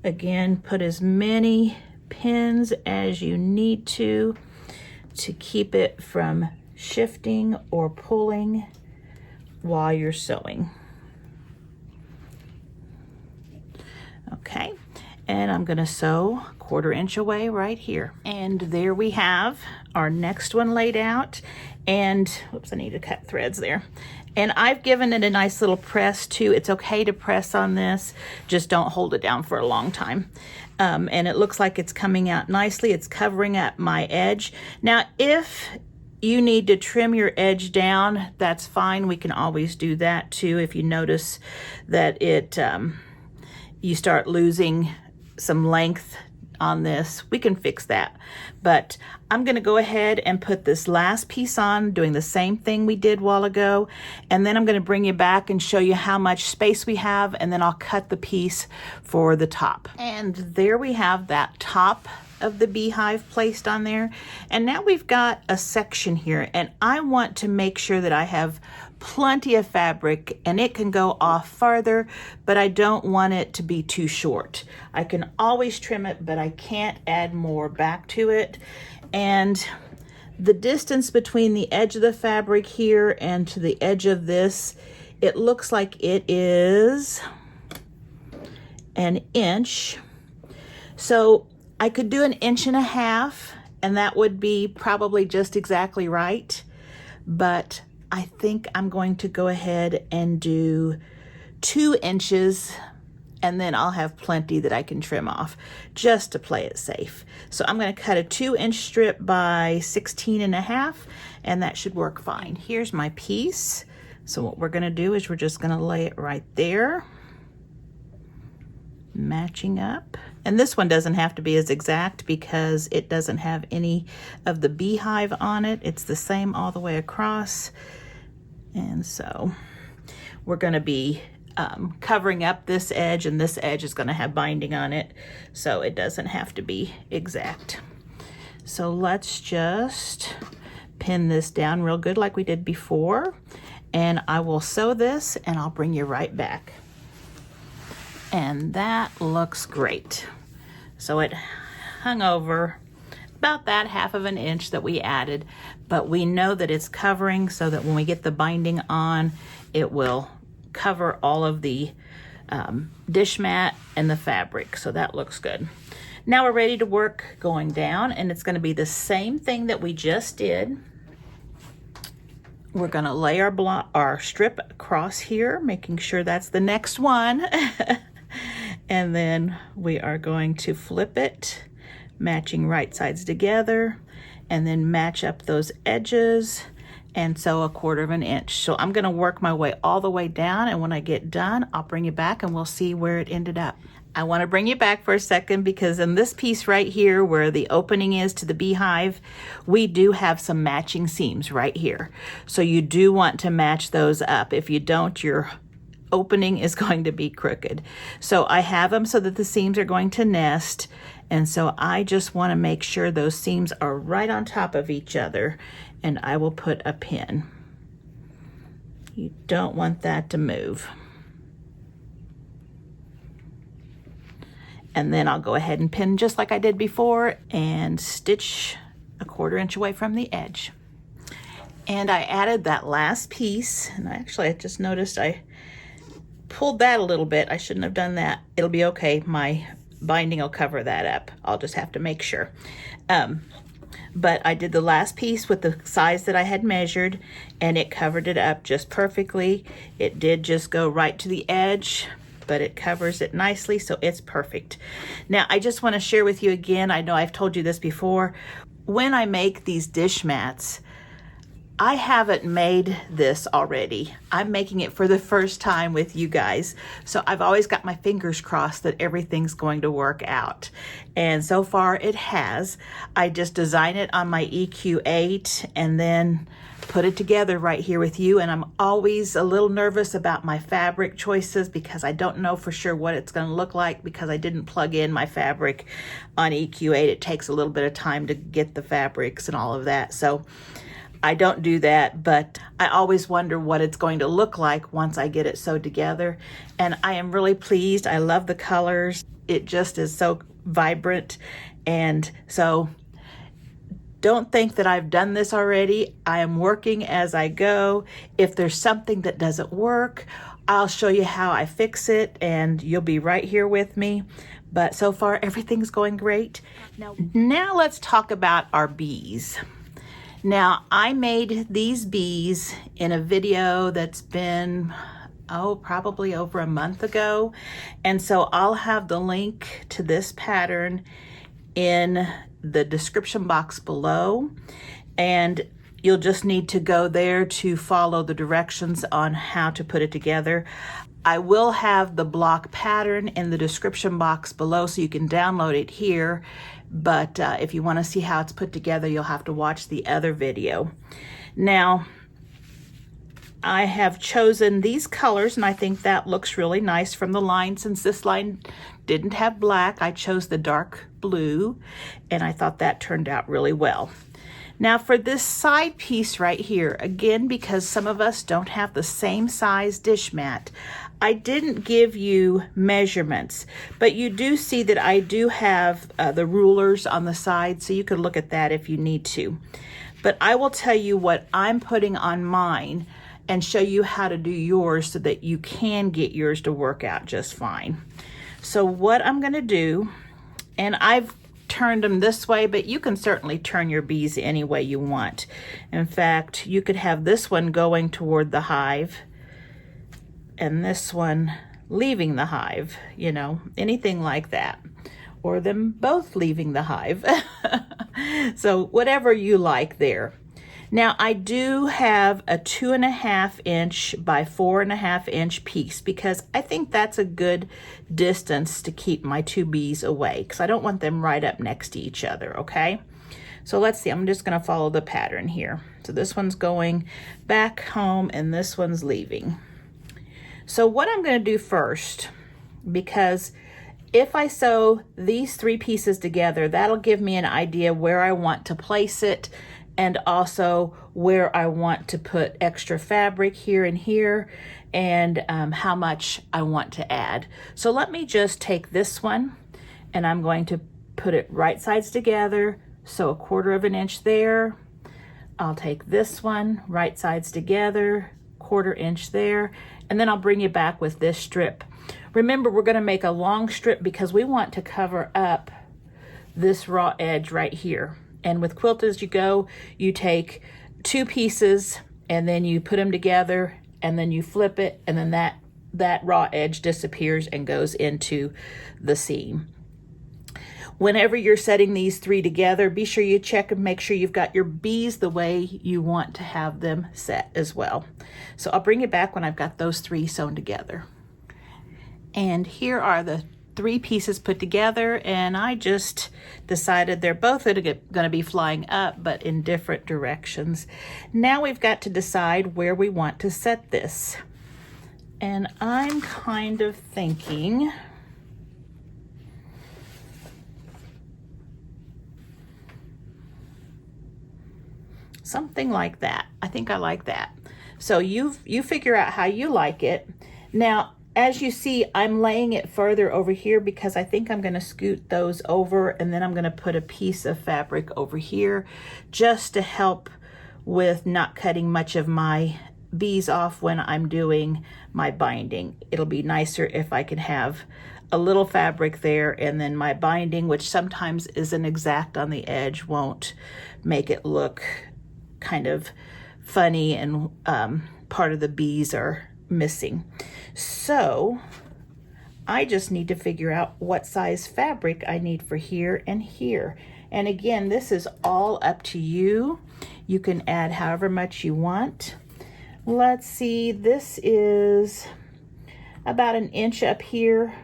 again, put as many pins as you need to keep it from shifting or pulling while you're sewing. Okay, and I'm gonna sew 1/4 inch away right here. And there we have our next one laid out. And whoops, I need to cut threads there. And I've given it a nice little press too. It's okay to press on this, just don't hold it down for a long time. And it looks like it's coming out nicely. It's covering up my edge. Now, if you need to trim your edge down, that's fine. We can always do that too. If you notice that you start losing some length on this, we can fix that. But I'm gonna go ahead and put this last piece on, doing the same thing we did a while ago, and then I'm gonna bring you back and show you how much space we have, and then I'll cut the piece for the top. And there we have that top of the beehive placed on there. And now we've got a section here, and I want to make sure that I have plenty of fabric, and it can go off farther, but I don't want it to be too short. I can always trim it, but I can't add more back to it. And the distance between the edge of the fabric here and to the edge of this, it looks like it is 1 inch. So I could do 1.5 inches, and that would be probably just exactly right. But I think I'm going to go ahead and do 2 inches, and then I'll have plenty that I can trim off just to play it safe. So I'm going to cut a 2-inch strip by 16.5, and that should work fine. Here's my piece. So what we're going to do is we're just going to lay it right there, matching up. And this one doesn't have to be as exact because it doesn't have any of the beehive on it. It's the same all the way across. And so we're going to be covering up this edge, and this edge is going to have binding on it, so it doesn't have to be exact. So let's just pin this down real good like we did before, and I will sew this and I'll bring you right back. And that looks great. So it hung over about that 1/2 inch that we added, but we know that it's covering so that when we get the binding on, it will cover all of the dish mat and the fabric. So that looks good. Now we're ready to work going down, and it's going to be the same thing that we just did. We're going to lay our strip across here, making sure that's the next one. And then we are going to flip it, matching right sides together, and then match up those edges and sew 1/4 inch. So I'm going to work my way all the way down, and when I get done, I'll bring you back and we'll see where it ended up. I want to bring you back for a second because in this piece right here where the opening is to the beehive, we do have some matching seams right here. So you do want to match those up. If you don't, your opening is going to be crooked. So I have them so that the seams are going to nest, and so I just want to make sure those seams are right on top of each other, and I will put a pin. You don't want that to move. And then I'll go ahead and pin just like I did before and stitch 1/4 inch away from the edge. And I added that last piece, and I just noticed I pulled that a little bit. I shouldn't have done that. It'll be okay. My binding will cover that up. I'll just have to make sure. But I did the last piece with the size that I had measured, and it covered it up just perfectly. It did just go right to the edge, but it covers it nicely, so it's perfect. Now, I just want to share with you again, I know I've told you this before, when I make these dish mats, I haven't made this already. I'm making it for the first time with you guys. So I've always got my fingers crossed that everything's going to work out. And so far it has. I just design it on my EQ8 and then put it together right here with you. And I'm always a little nervous about my fabric choices because I don't know for sure what it's going to look like because I didn't plug in my fabric on EQ8. It takes a little bit of time to get the fabrics and all of that. So I don't do that, but I always wonder what it's going to look like once I get it sewed together. And I am really pleased. I love the colors. It just is so vibrant. And so don't think that I've done this already. I am working as I go. If there's something that doesn't work, I'll show you how I fix it and you'll be right here with me. But so far, everything's going great. Now let's talk about our bees. Now, I made these bees in a video that's been, probably over a month ago. And so I'll have the link to this pattern in the description box below. And you'll just need to go there to follow the directions on how to put it together. I will have the block pattern in the description box below so you can download it here. But if you want to see how it's put together, you'll have to watch the other video. Now, I have chosen these colors, and I think that looks really nice from the line. Since this line didn't have black, I chose the dark blue, and I thought that turned out really well. Now for this side piece right here, again, because some of us don't have the same size dish mat, I didn't give you measurements, but you do see that I do have the rulers on the side, so you could look at that if you need to. But I will tell you what I'm putting on mine and show you how to do yours so that you can get yours to work out just fine. So what I'm going to do, and I've turned them this way, but you can certainly turn your bees any way you want. In fact, you could have this one going toward the hive and this one leaving the hive, you know, anything like that, or them both leaving the hive. So whatever you like there. Now I do have a 2.5 inch by 4.5 inch piece because I think that's a good distance to keep my two bees away because I don't want them right up next to each other, okay? So let's see, I'm just gonna follow the pattern here. So this one's going back home and this one's leaving. So what I'm gonna do first, because if I sew these three pieces together, that'll give me an idea where I want to place it and also where I want to put extra fabric here and here and how much I want to add. So let me just take this one and I'm going to put it right sides together. So 1/4 inch there. I'll take this one, right sides together, 1/4 inch there, and then I'll bring you back with this strip. Remember, we're gonna make a long strip because we want to cover up this raw edge right here. And with Quilt-As-You-Go, you take two pieces and then you put them together and then you flip it and then that raw edge disappears and goes into the seam. Whenever you're setting these three together, be sure you check and make sure you've got your bees the way you want to have them set as well. So I'll bring it back when I've got those three sewn together. And here are the three pieces put together, and I just decided they're both going to be flying up, but in different directions. Now we've got to decide where we want to set this. And I'm kind of thinking something like that. I think I like that. So you figure out how you like it. Now, as you see, I'm laying it further over here because I think I'm going to scoot those over and then I'm going to put a piece of fabric over here just to help with not cutting much of my bees off when I'm doing my binding. It'll be nicer if I can have a little fabric there and then my binding, which sometimes isn't exact on the edge, won't make it look kind of funny and part of the bees are missing. So I just need to figure out what size fabric I need for here and here. And again, this is all up to you. You can add however much you want. Let's see, this is about 1 inch up here.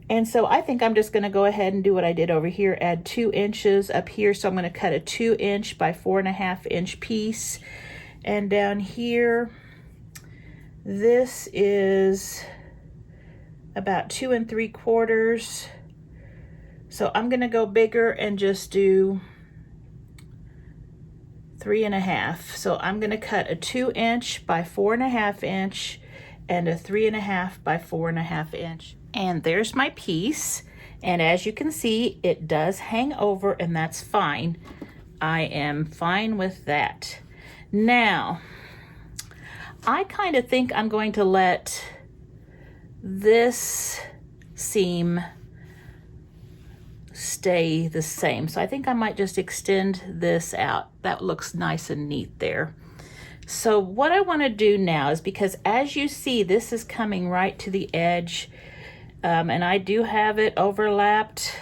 And so I think I'm just gonna go ahead and do what I did over here, add 2 inches up here. So I'm gonna cut a 2 inch by 4.5 inch piece. And down here, this is about 2 3/4. So I'm gonna go bigger and just do 3.5. So I'm gonna cut a 2 inch by 4.5 inch and a 3.5 by 4.5 inch. And there's my piece. And as you can see, it does hang over, and that's fine. I am fine with that. Now, I kind of think I'm going to let this seam stay the same. So I think I might just extend this out. That looks nice and neat there. So what I want to do now is, because as you see, this is coming right to the edge, and I do have it overlapped,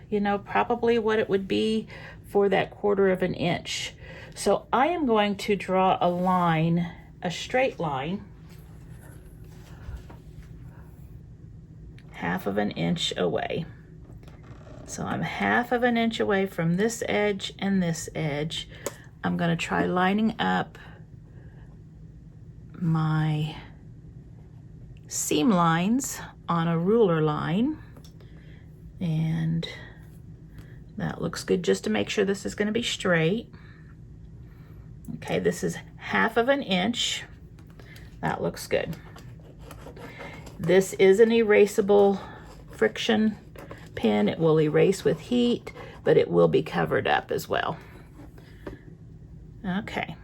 you know, probably what it would be for that 1/4 inch. So I am going to draw a line, a straight line, 1/2 inch away. So I'm 1/2 inch away from this edge and this edge. I'm going to try lining up my seam lines on a ruler line, and that looks good, just to make sure this is going to be straight. Okay, this is 1/2 inch. That looks good. This is an erasable friction pin. It will erase with heat, but it will be covered up as well. Okay,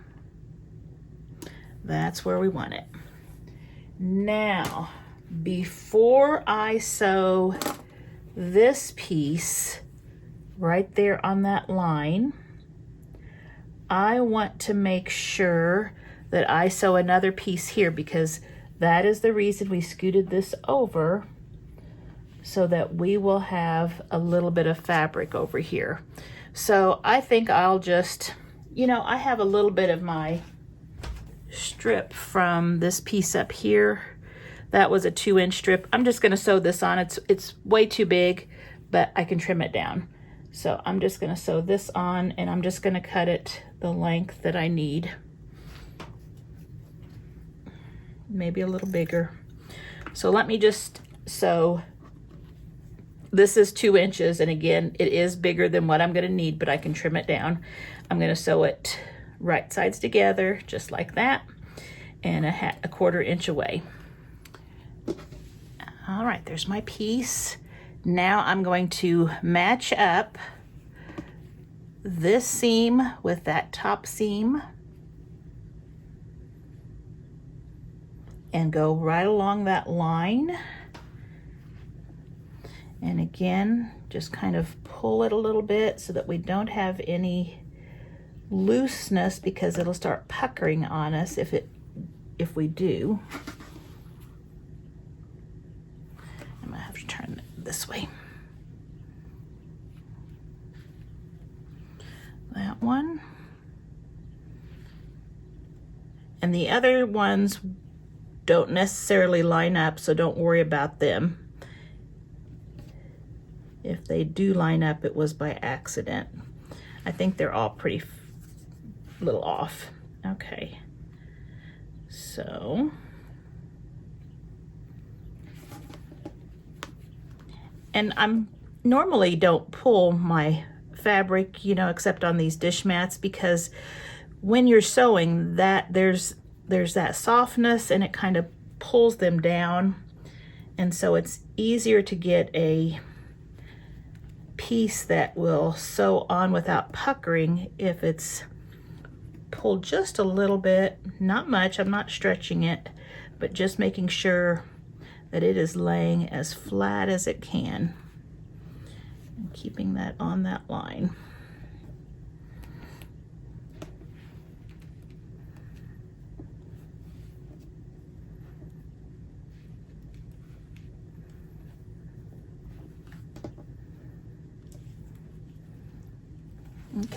that's where we want it. Now, before I sew this piece right there on that line, I want to make sure that I sew another piece here, because that is the reason we scooted this over, so that we will have a little bit of fabric over here. So I think I'll just, you know, I have a little bit of my strip from this piece up here. That was a 2 inch strip. I'm just gonna sew this on. It's way too big, but I can trim it down. So I'm just gonna sew this on, and I'm just gonna cut it the length that I need. Maybe a little bigger. So let me just sew. This is 2 inches, and again, it is bigger than what I'm gonna need, but I can trim it down. I'm gonna sew it right sides together, just like that, and a 1/4 inch away. All right, there's my piece. Now I'm going to match up this seam with that top seam and go right along that line. And again, just kind of pull it a little bit so that we don't have any looseness, because it'll start puckering on us if we do. I'm gonna have to turn it this way. That one. And the other ones don't necessarily line up, so don't worry about them. If they do line up, it was by accident. I think they're all pretty little off. Okay, so and I'm normally don't pull my fabric, you know, except on these dish mats, because when you're sewing that there's that softness and it kind of pulls them down, and so it's easier to get a piece that will sew on without puckering if it's pulled just a little bit, not much. I'm not stretching it, but just making sure that it is laying as flat as it can and keeping that on that line.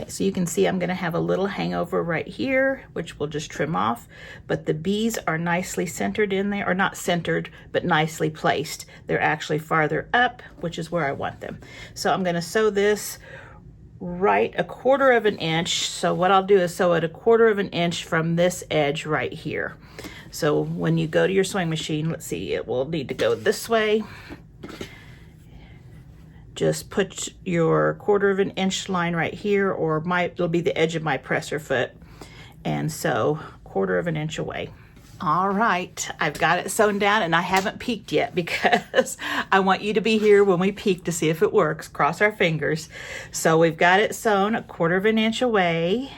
Okay, so you can see I'm gonna have a little hangover right here, which we'll just trim off, but the bees are nicely centered in there, or not centered, but nicely placed. They're actually farther up, which is where I want them. So I'm gonna sew this right 1/4 of an inch. So what I'll do is sew it 1/4 of an inch from this edge right here. So when you go to your sewing machine, let's see, it will need to go this way. Just put your 1/4 of an inch line right here, or it'll be the edge of my presser foot, and sew 1/4 of an inch away. All right, I've got it sewn down, and I haven't peeked yet because I want you to be here when we peek to see if it works. Cross our fingers. So we've got it sewn 1/4 of an inch away.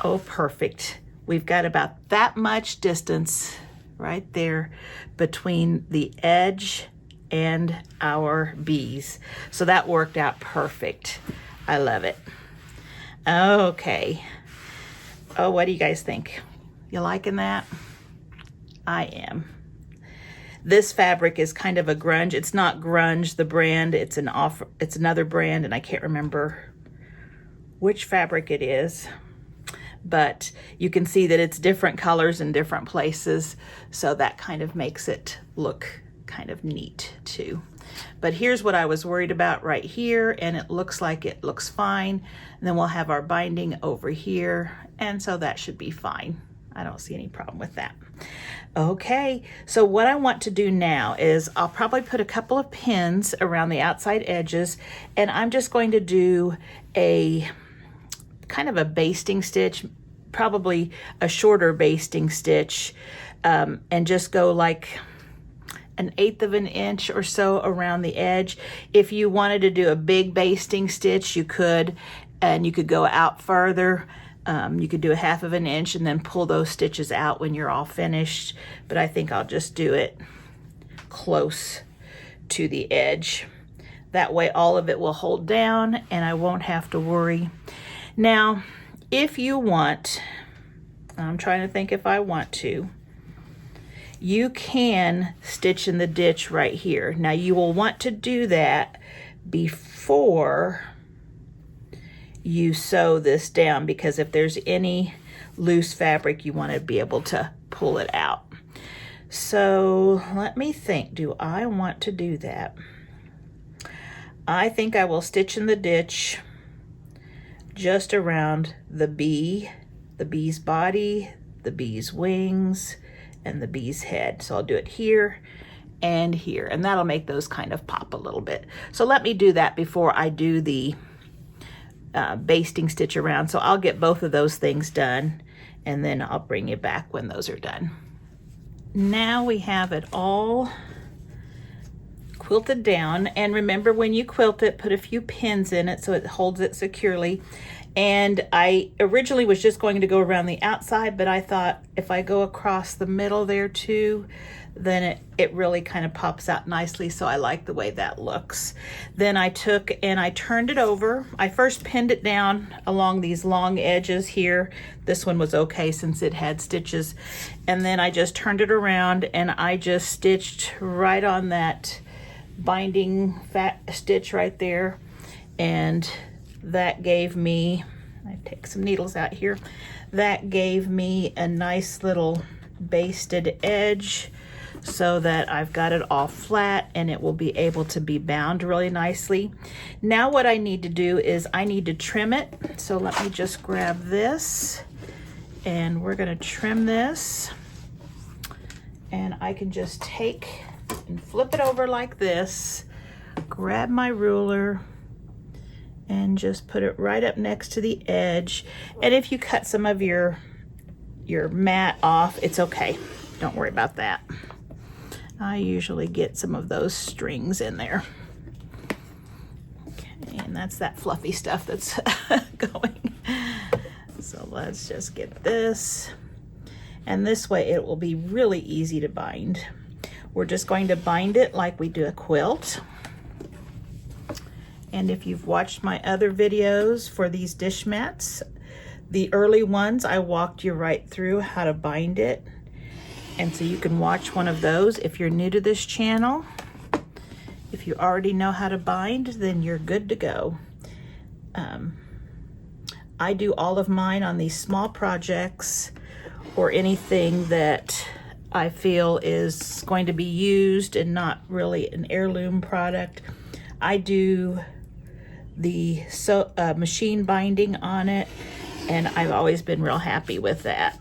Oh, perfect. We've got about that much distance right there between the edge and our bees. So that worked out perfect. I love it. Okay. Oh, what do you guys think? You liking that? I am. This fabric is kind of a grunge. It's not grunge, the brand. It's another brand, and I can't remember which fabric it is. But you can see that it's different colors in different places, so that kind of makes it look kind of neat too. But here's what I was worried about right here, and it looks like it looks fine. And then we'll have our binding over here, and so that should be fine. I don't see any problem with that. Okay, so what I want to do now is I'll probably put a couple of pins around the outside edges, and I'm just going to do a kind of a basting stitch, probably a shorter basting stitch, and just go like 1/8 of an inch or so around the edge. If you wanted to do a big basting stitch, you could, and you could go out further. You could do 1/2 of an inch and then pull those stitches out when you're all finished. But I think I'll just do it close to the edge. That way all of it will hold down and I won't have to worry. Now, if you want, I'm trying to think if I want to, you can stitch in the ditch right here. Now you will want to do that before you sew this down, because if there's any loose fabric, you want to be able to pull it out. So let me think, do I want to do that? I think I will stitch in the ditch just around the bee's body, the bee's wings, and the bee's head. So I'll do it here and here, and that'll make those kind of pop a little bit. So let me do that before I do the basting stitch around. So I'll get both of those things done, and then I'll bring you back when those are done. Now we have it all quilted down, and remember, when you quilt it, put a few pins in it so it holds it securely. And I originally was just going to go around the outside, but I thought if I go across the middle there too, then it really kind of pops out nicely, so I like the way that looks. Then I took and I turned it over. I first pinned it down along these long edges here. This one was okay since it had stitches. And then I just turned it around and I just stitched right on that binding stitch right there, and that gave me, I take some needles out here, that gave me a nice little basted edge so that I've got it all flat and it will be able to be bound really nicely. Now what I need to do is I need to trim it. So let me just grab this, and we're going to trim this, and I can just take and flip it over like this, grab my ruler, and just put it right up next to the edge. And if you cut some of your mat off, it's okay. Don't worry about that. I usually get some of those strings in there. Okay, and that's that fluffy stuff that's going. So let's just get this. And this way it will be really easy to bind. We're just going to bind it like we do a quilt. And if you've watched my other videos for these dish mats, the early ones, I walked you right through how to bind it. And so you can watch one of those if you're new to this channel. If if you already know how to bind, then you're good to go. I do all of mine on these small projects or anything that I feel is going to be used and not really an heirloom product. I do the machine binding on it, and I've always been real happy with that.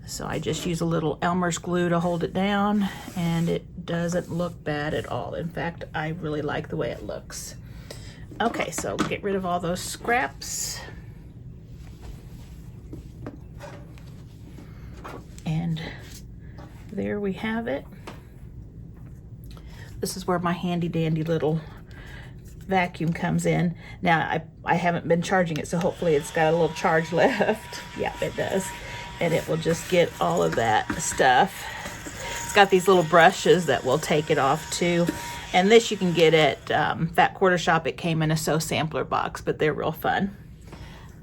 So I just use a little Elmer's glue to hold it down, and it doesn't look bad at all. In fact, I really like the way it looks. Okay, so get rid of all those scraps. And there we have it. This is where my handy dandy little vacuum comes in. Now, I haven't been charging it, so hopefully it's got a little charge left. Yeah, it does. And it will just get all of that stuff. It's got these little brushes that will take it off too. And this you can get at Fat Quarter Shop. It came in a sew sampler box, but they're real fun.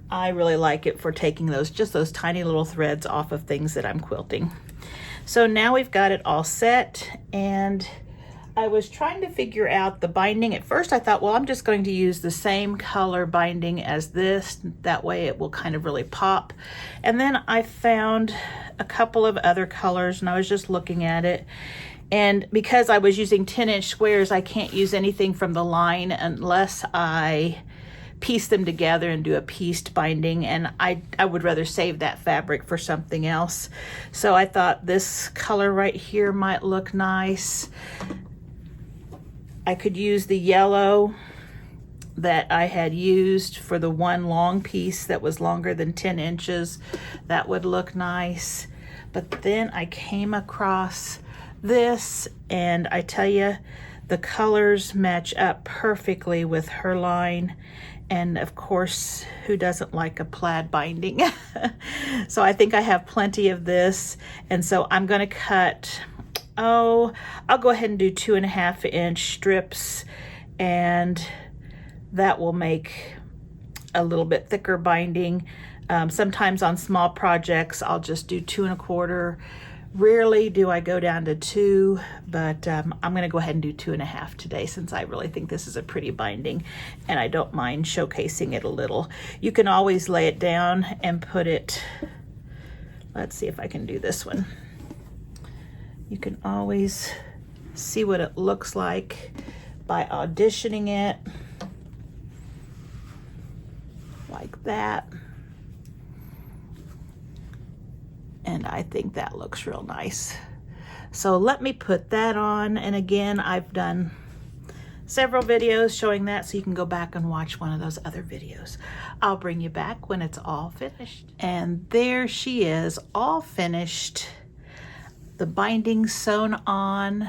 I really like it for taking just those tiny little threads off of things that I'm quilting. So now we've got it all set, and I was trying to figure out the binding. At first I thought, well, I'm just going to use the same color binding as this. That way it will kind of really pop. And then I found a couple of other colors, and I was just looking at it. And because I was using 10-inch squares, I can't use anything from the line unless I piece them together and do a pieced binding, and I would rather save that fabric for something else. So I thought this color right here might look nice. I could use the yellow that I had used for the one long piece that was longer than 10 inches. That would look nice. But then I came across this, and I tell you, the colors match up perfectly with her line. And of course, who doesn't like a plaid binding? So I think I have plenty of this. And so I'm gonna cut, I'll go ahead and do 2.5-inch strips, and that will make a little bit thicker binding. Sometimes on small projects, I'll just do 2 1/4. Rarely do I go down to 2, but I'm gonna go ahead and do 2.5 today, since I really think this is a pretty binding and I don't mind showcasing it a little. You can always lay it down and put it, let's see if I can do this one. You can always see what it looks like by auditioning it like that. And I think that looks real nice. So let me put that on. And again, I've done several videos showing that, so you can go back and watch one of those other videos. I'll bring you back when it's all finished. And there she is, all finished. The binding sewn on.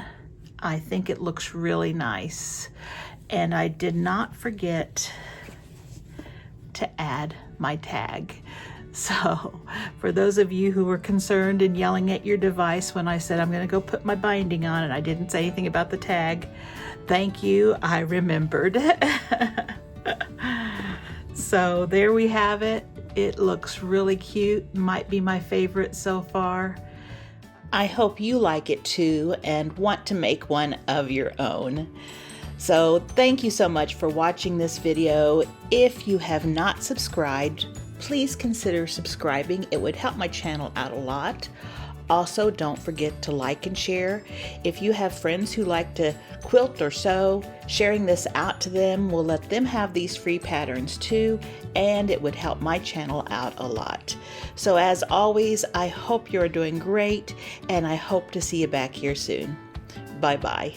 I think it looks really nice. And I did not forget to add my tag. So for those of you who were concerned and yelling at your device when I said I'm going to go put my binding on and I didn't say anything about the tag, thank you, I remembered. So there we have it. It looks really cute, might be my favorite so far. I hope you like it too and want to make one of your own. So thank you so much for watching this video. If you have not subscribed, please consider subscribing. It would help my channel out a lot. Also, don't forget to like and share. If you have friends who like to quilt or sew, sharing this out to them will let them have these free patterns too, and it would help my channel out a lot. So as always, I hope you're doing great, and I hope to see you back here soon. Bye-bye.